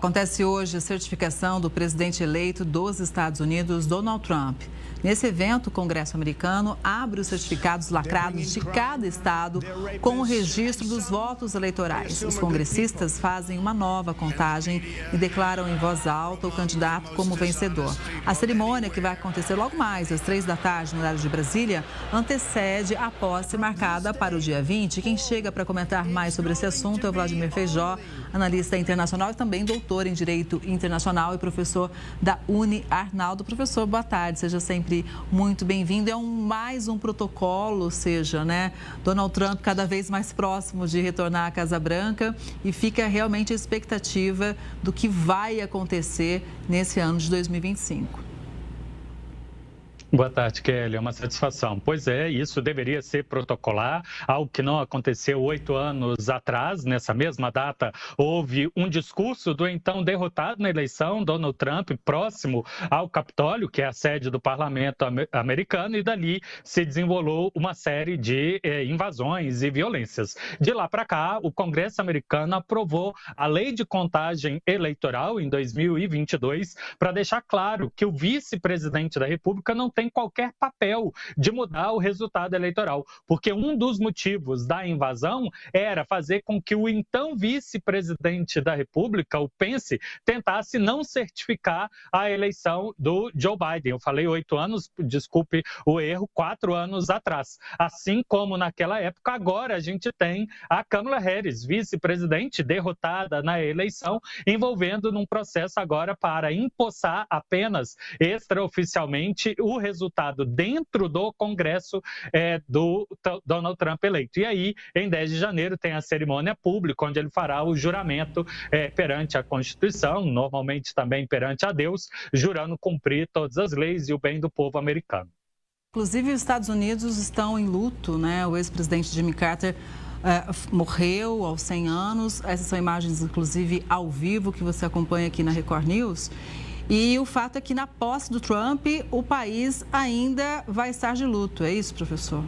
Acontece hoje a certificação do presidente eleito dos Estados Unidos, Donald Trump. Nesse evento, o Congresso americano abre os certificados lacrados de cada estado com o registro dos votos eleitorais. Os congressistas fazem uma nova contagem e declaram em voz alta o candidato como vencedor. A cerimônia, que vai acontecer logo mais às 3 da tarde, no horário de Brasília, antecede a posse marcada para o dia 20. Quem chega para comentar mais sobre esse assunto é o Vladimir Feijó, analista internacional e também doutor em Direito Internacional e professor da Uni Arnaldo. Professor, boa tarde, seja sempre muito bem-vindo. É mais um protocolo, ou seja, né, Donald Trump cada vez mais próximo de retornar à Casa Branca e fica realmente a expectativa do que vai acontecer nesse ano de 2025. Boa tarde, Kelly. É uma satisfação. Pois é, isso deveria ser protocolar, algo que não aconteceu 8 anos atrás. Nessa mesma data, houve um discurso do então derrotado na eleição, Donald Trump, próximo ao Capitólio, que é a sede do parlamento americano, e dali se desenrolou uma série de invasões e violências. De lá para cá, o Congresso americano aprovou a lei de contagem eleitoral em 2022 para deixar claro que o vice-presidente da República não tem qualquer papel de mudar o resultado eleitoral, porque um dos motivos da invasão era fazer com que o então vice-presidente da República, o Pence, tentasse não certificar a eleição do Joe Biden. Eu falei 8 anos, desculpe o erro, 4 anos atrás. Assim como naquela época, agora a gente tem a Kamala Harris, vice-presidente, derrotada na eleição, envolvendo num processo agora para empossar apenas extraoficialmente o resultado dentro do Congresso do Donald Trump eleito. E aí, em 10 de janeiro, tem a cerimônia pública, onde ele fará o juramento perante a Constituição, normalmente também perante a Deus, jurando cumprir todas as leis e o bem do povo americano. Inclusive, os Estados Unidos estão em luto, né? O ex-presidente Jimmy Carter morreu aos 100 anos. Essas são imagens, inclusive, ao vivo, que você acompanha aqui na Record News. E o fato é que, na posse do Trump, o país ainda vai estar de luto. É isso, professor?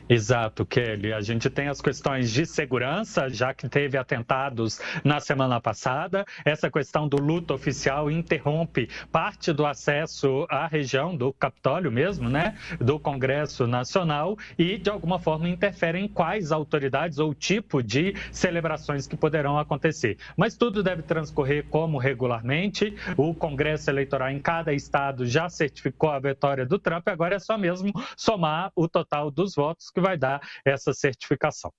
Exato, Kelly. A gente tem as questões de segurança, já que teve atentados na semana passada. Essa questão do luto oficial interrompe parte do acesso à região do Capitólio mesmo, né? Do Congresso Nacional e, de alguma forma, interfere em quais autoridades ou tipo de celebrações que poderão acontecer. Mas tudo deve transcorrer como regularmente. O Congresso Eleitoral em cada estado já certificou a vitória do Trump. Agora é só mesmo somar o total dos votos que vai dar essa certificação.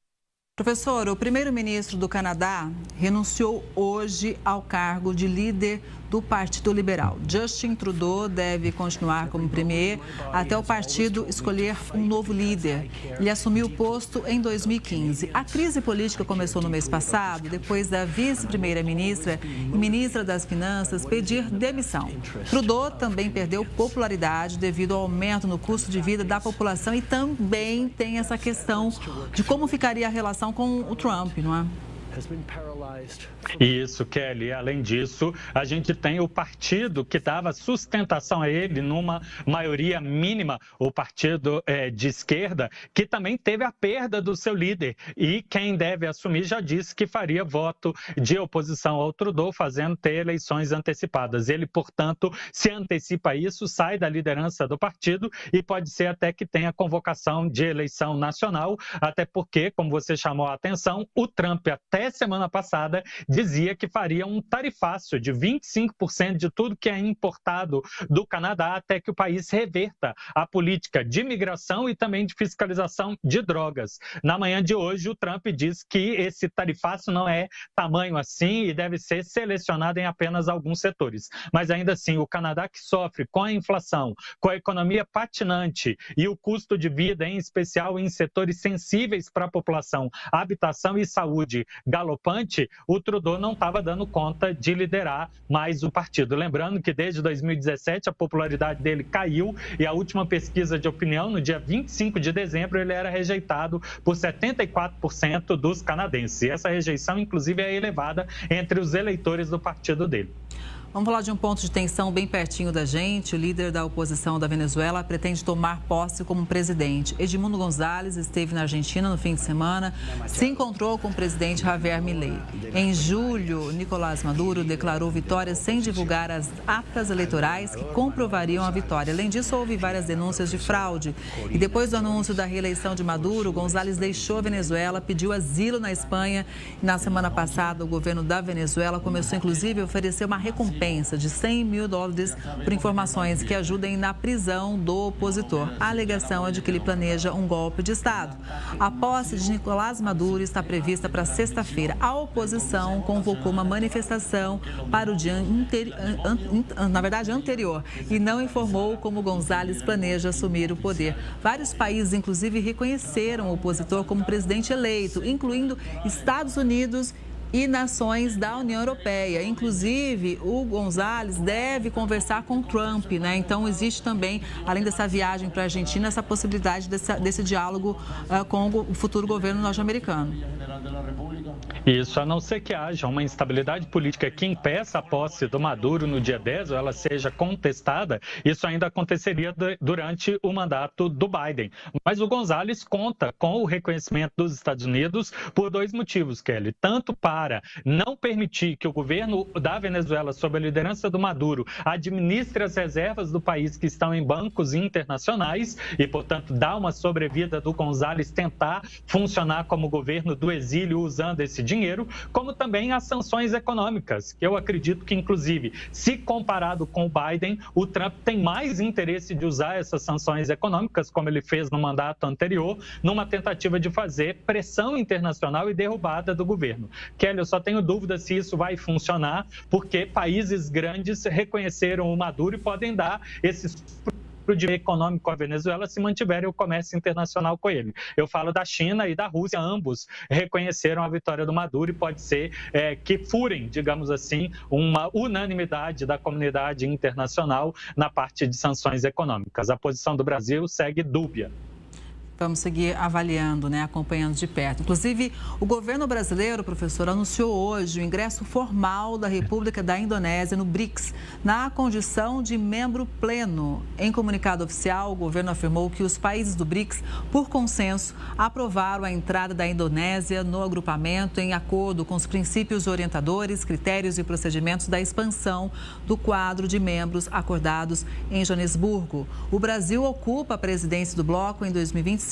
Professor, o primeiro-ministro do Canadá renunciou hoje ao cargo de líder do Partido Liberal. Justin Trudeau deve continuar como premier até o partido escolher um novo líder. Ele assumiu o posto em 2015. A crise política começou no mês passado, depois da vice-primeira-ministra e ministra das Finanças pedir demissão. Trudeau também perdeu popularidade devido ao aumento no custo de vida da população e também tem essa questão de como ficaria a relação com o Trump, não é? Isso, Kelly. Além disso, a gente tem o partido que dava sustentação a ele numa maioria mínima, o partido de esquerda, que também teve a perda do seu líder. E quem deve assumir já disse que faria voto de oposição ao Trudeau, fazendo ter eleições antecipadas. Ele, portanto, se antecipa a isso, sai da liderança do partido e pode ser até que tenha convocação de eleição nacional, até porque, como você chamou a atenção, o Trump até semana passada dizia que faria um tarifaço de 25% de tudo que é importado do Canadá até que o país reverta a política de imigração e também de fiscalização de drogas. Na manhã de hoje, o Trump diz que esse tarifaço não é tamanho assim e deve ser selecionado em apenas alguns setores. Mas ainda assim, o Canadá, que sofre com a inflação, com a economia patinante e o custo de vida, em especial em setores sensíveis para a população, habitação e saúde, galopante, o Trudeau não estava dando conta de liderar mais o partido. Lembrando que desde 2017 a popularidade dele caiu e a última pesquisa de opinião, no dia 25 de dezembro, ele era rejeitado por 74% dos canadenses. E essa rejeição, inclusive, é elevada entre os eleitores do partido dele. Vamos falar de um ponto de tensão bem pertinho da gente. O líder da oposição da Venezuela pretende tomar posse como presidente. Edmundo González esteve na Argentina no fim de semana, se encontrou com o presidente Javier Milei. Em julho, Nicolás Maduro declarou vitória sem divulgar as atas eleitorais que comprovariam a vitória. Além disso, houve várias denúncias de fraude. E depois do anúncio da reeleição de Maduro, González deixou a Venezuela, pediu asilo na Espanha. E na semana passada, o governo da Venezuela começou, inclusive, a oferecer uma recompensa de $100 mil por informações que ajudem na prisão do opositor. A alegação é de que ele planeja um golpe de Estado. A posse de Nicolás Maduro está prevista para sexta-feira. A oposição convocou uma manifestação para o dia anterior e não informou como González planeja assumir o poder. Vários países, inclusive, reconheceram o opositor como presidente eleito, incluindo Estados Unidos e nações da União Europeia. Inclusive, o González deve conversar com Trump, né? Então, existe também, além dessa viagem para a Argentina, essa possibilidade desse diálogo com o futuro governo norte-americano. Isso, a não ser que haja uma instabilidade política que impeça a posse do Maduro no dia 10 ou ela seja contestada, isso ainda aconteceria durante o mandato do Biden. Mas o González conta com o reconhecimento dos Estados Unidos por dois motivos, Kelly. Tanto para não permitir que o governo da Venezuela, sob a liderança do Maduro, administre as reservas do país que estão em bancos internacionais e, portanto, dar uma sobrevida do González tentar funcionar como governo do exílio usando esse dinheiro, como também as sanções econômicas, que eu acredito que, inclusive, se comparado com o Biden, o Trump tem mais interesse de usar essas sanções econômicas, como ele fez no mandato anterior, numa tentativa de fazer pressão internacional e derrubada do governo. Kelly, eu só tenho dúvida se isso vai funcionar, porque países grandes reconheceram o Maduro e podem dar esses o direito econômico à Venezuela se mantiverem o comércio internacional com ele. Eu falo da China e da Rússia, ambos reconheceram a vitória do Maduro e pode ser que furem, digamos assim, uma unanimidade da comunidade internacional na parte de sanções econômicas. A posição do Brasil segue dúbia. Vamos seguir avaliando, né, acompanhando de perto. Inclusive, o governo brasileiro, professor, anunciou hoje o ingresso formal da República da Indonésia no BRICS, na condição de membro pleno. Em comunicado oficial, o governo afirmou que os países do BRICS, por consenso, aprovaram a entrada da Indonésia no agrupamento em acordo com os princípios orientadores, critérios e procedimentos da expansão do quadro de membros acordados em Joanesburgo. O Brasil ocupa a presidência do bloco em 2025.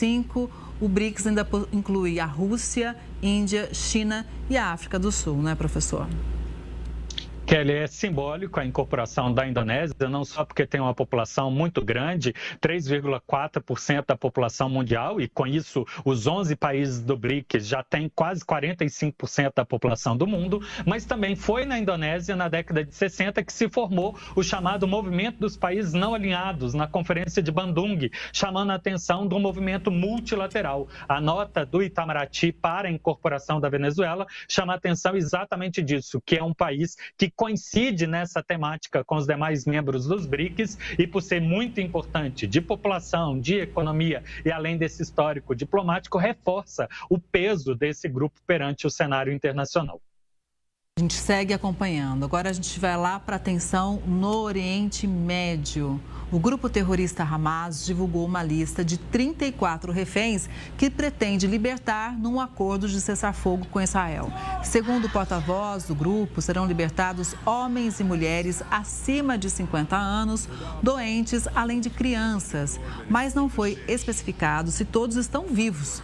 O BRICS ainda inclui a Rússia, Índia, China e a África do Sul, né, professor? Kelly, é simbólico a incorporação da Indonésia, não só porque tem uma população muito grande, 3,4% da população mundial, e com isso os 11 países do BRICS já têm quase 45% da população do mundo, mas também foi na Indonésia, na década de 60, que se formou o chamado Movimento dos Países Não Alinhados, na Conferência de Bandung, chamando a atenção do movimento multilateral. A nota do Itamaraty para a incorporação da Venezuela chama a atenção exatamente disso, que é um país que coincide nessa temática com os demais membros dos BRICS e, por ser muito importante de população, de economia e além desse histórico diplomático, reforça o peso desse grupo perante o cenário internacional. A gente segue acompanhando. Agora a gente vai lá para a tensão no Oriente Médio. O grupo terrorista Hamas divulgou uma lista de 34 reféns que pretende libertar num acordo de cessar-fogo com Israel. Segundo o porta-voz do grupo, serão libertados homens e mulheres acima de 50 anos, doentes, além de crianças. Mas não foi especificado se todos estão vivos.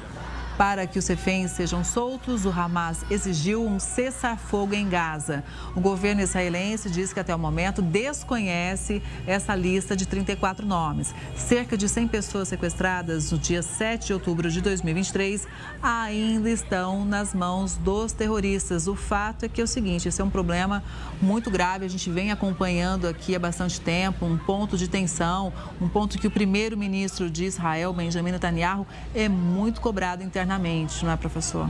Para que os reféns sejam soltos, o Hamas exigiu um cessar-fogo em Gaza. O governo israelense diz que até o momento desconhece essa lista de 34 nomes. Cerca de 100 pessoas sequestradas no dia 7 de outubro de 2023 ainda estão nas mãos dos terroristas. O fato é que é o seguinte, esse é um problema muito grave, a gente vem acompanhando aqui há bastante tempo, um ponto de tensão, um ponto que o primeiro-ministro de Israel, Benjamin Netanyahu, é muito cobrado internamente, não é, professor?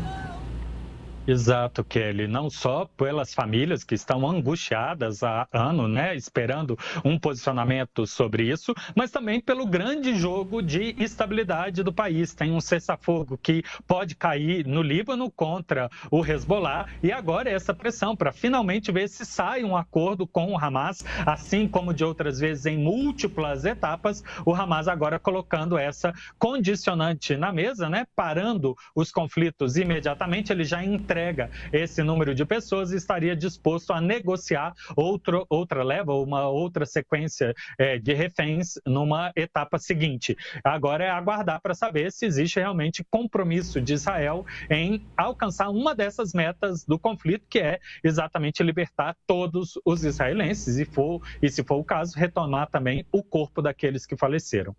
Exato, Kelly. Não só pelas famílias que estão angustiadas há ano, né, esperando um posicionamento sobre isso, mas também pelo grande jogo de estabilidade do país. Tem um cessar-fogo que pode cair no Líbano contra o Hezbollah e agora essa pressão para finalmente ver se sai um acordo com o Hamas, assim como de outras vezes em múltiplas etapas, o Hamas agora colocando essa condicionante na mesa, né, parando os conflitos imediatamente. Ele já entrega esse número de pessoas e estaria disposto a negociar outra leva, uma outra sequência de reféns numa etapa seguinte. Agora é aguardar para saber se existe realmente compromisso de Israel em alcançar uma dessas metas do conflito, que é exatamente libertar todos os israelenses e se for o caso, retomar também o corpo daqueles que faleceram.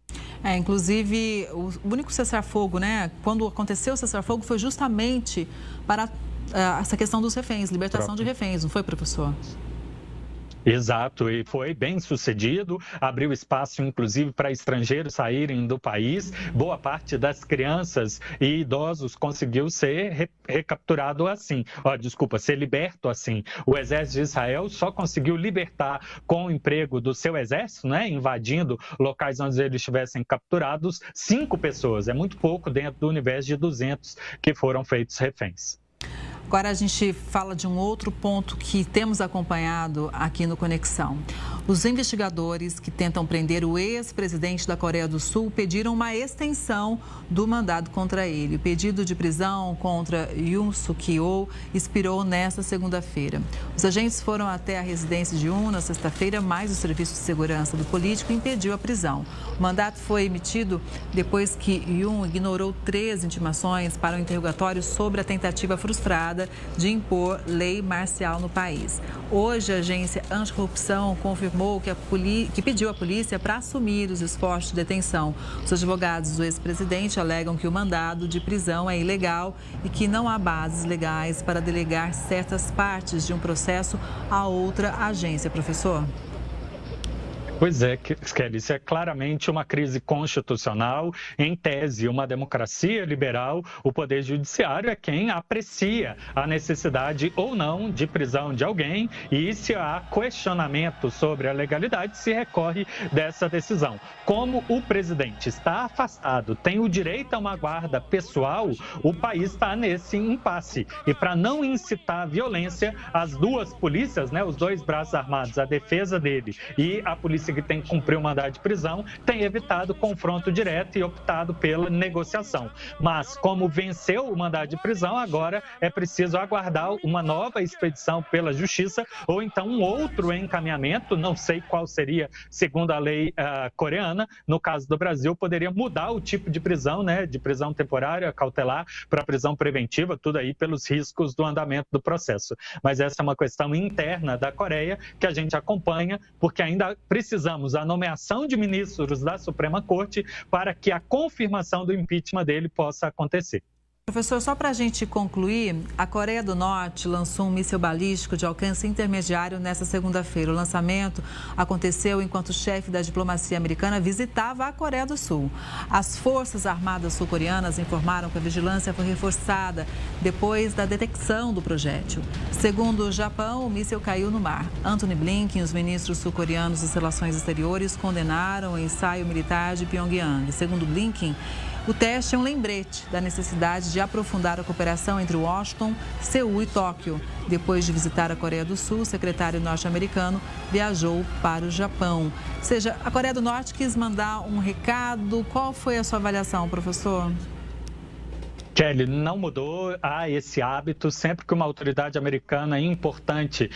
Inclusive, o único cessar-fogo, né? Quando aconteceu o cessar-fogo foi justamente para essa questão dos reféns, libertação de reféns, não foi, professor? Exato, e foi bem sucedido, abriu espaço inclusive para estrangeiros saírem do país. Boa parte das crianças e idosos conseguiu ser recapturado assim, ser liberto assim. O exército de Israel só conseguiu libertar com o emprego do seu exército, né, invadindo locais onde eles estivessem capturados, 5 pessoas. É muito pouco dentro do universo de 200 que foram feitos reféns. Agora a gente fala de um outro ponto que temos acompanhado aqui no Conexão. Os investigadores que tentam prender o ex-presidente da Coreia do Sul pediram uma extensão do mandado contra ele. O pedido de prisão contra Yoon Suk-yeol expirou nesta segunda-feira. Os agentes foram até a residência de Yoon na sexta-feira, mas o Serviço de Segurança do político impediu a prisão. O mandato foi emitido depois que Yoon ignorou 3 intimações para um interrogatório sobre a tentativa frustrada de impor lei marcial no país. Hoje, a agência anticorrupção confirmou que pediu à polícia para assumir os esforços de detenção. Os advogados do ex-presidente alegam que o mandado de prisão é ilegal e que não há bases legais para delegar certas partes de um processo a outra agência. Professor? Pois é, Kelly, isso é claramente uma crise constitucional. Em tese, uma democracia liberal, o Poder Judiciário é quem aprecia a necessidade ou não de prisão de alguém e, se há questionamento sobre a legalidade, se recorre dessa decisão. Como o presidente está afastado, tem o direito a uma guarda pessoal, o país está nesse impasse. E para não incitar violência, as duas polícias, né, os 2 braços armados, a defesa dele e a polícia que tem que cumprir o mandado de prisão, tem evitado confronto direto e optado pela negociação. Mas, como venceu o mandado de prisão, agora é preciso aguardar uma nova expedição pela Justiça ou então um outro encaminhamento, não sei qual seria, segundo a lei coreana. No caso do Brasil, poderia mudar o tipo de prisão, né, de prisão temporária, cautelar, para prisão preventiva, tudo aí pelos riscos do andamento do processo. Mas essa é uma questão interna da Coreia que a gente acompanha, porque ainda precisamos a nomeação de ministros da Suprema Corte para que a confirmação do impeachment dele possa acontecer. Professor, só para a gente concluir, a Coreia do Norte lançou um míssil balístico de alcance intermediário nesta segunda-feira. O lançamento aconteceu enquanto o chefe da diplomacia americana visitava a Coreia do Sul. As Forças Armadas sul-coreanas informaram que a vigilância foi reforçada depois da detecção do projétil. Segundo o Japão, o míssil caiu no mar. Antony Blinken e os ministros sul-coreanos das Relações Exteriores condenaram o ensaio militar de Pyongyang. Segundo Blinken, o teste é um lembrete da necessidade de aprofundar a cooperação entre Washington, Seul e Tóquio. Depois de visitar a Coreia do Sul, o secretário norte-americano viajou para o Japão. Ou seja, a Coreia do Norte quis mandar um recado. Qual foi a sua avaliação, professor? Kelly, não mudou, há esse hábito, sempre que uma autoridade americana importante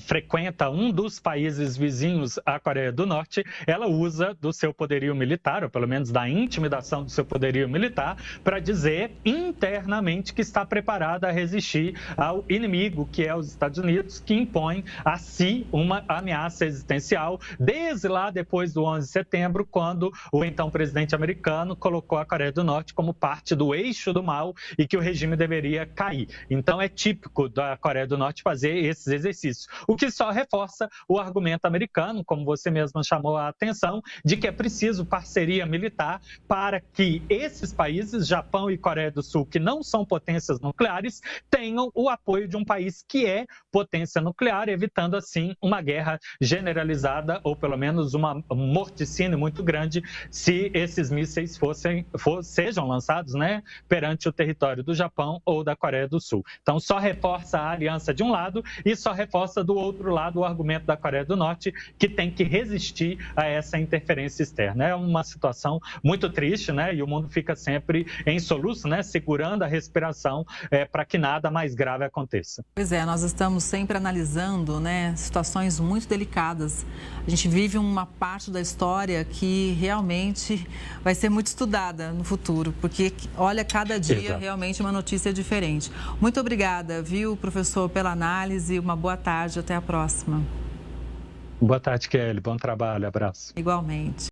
frequenta um dos países vizinhos à Coreia do Norte, ela usa do seu poderio militar, ou pelo menos da intimidação do seu poderio militar, para dizer internamente que está preparada a resistir ao inimigo, que é os Estados Unidos, que impõe a si uma ameaça existencial, desde lá depois do 11 de setembro, quando o então presidente americano colocou a Coreia do Norte como parte do eixo do mal e que o regime deveria cair. Então, é típico da Coreia do Norte fazer esses exercícios, o que só reforça o argumento americano, como você mesma chamou a atenção, de que é preciso parceria militar para que esses países, Japão e Coreia do Sul, que não são potências nucleares, tenham o apoio de um país que é potência nuclear, evitando assim uma guerra generalizada ou pelo menos um morticínio muito grande se esses mísseis sejam lançados, né, perante o território do Japão ou da Coreia do Sul. Então, só reforça a aliança de um lado e só reforça do outro lado o argumento da Coreia do Norte, que tem que resistir a essa interferência externa. É uma situação muito triste, né, e o mundo fica sempre em soluço, né, segurando a respiração para que nada mais grave aconteça. Pois é, nós estamos sempre analisando, né, situações muito delicadas. A gente vive uma parte da história que realmente vai ser muito estudada no futuro, porque, olha, cada dia Exato. realmente uma notícia diferente. Muito obrigada, viu, professor, pela análise. Uma boa tarde, até a próxima. Boa tarde, Kelly. Bom trabalho, abraço. Igualmente.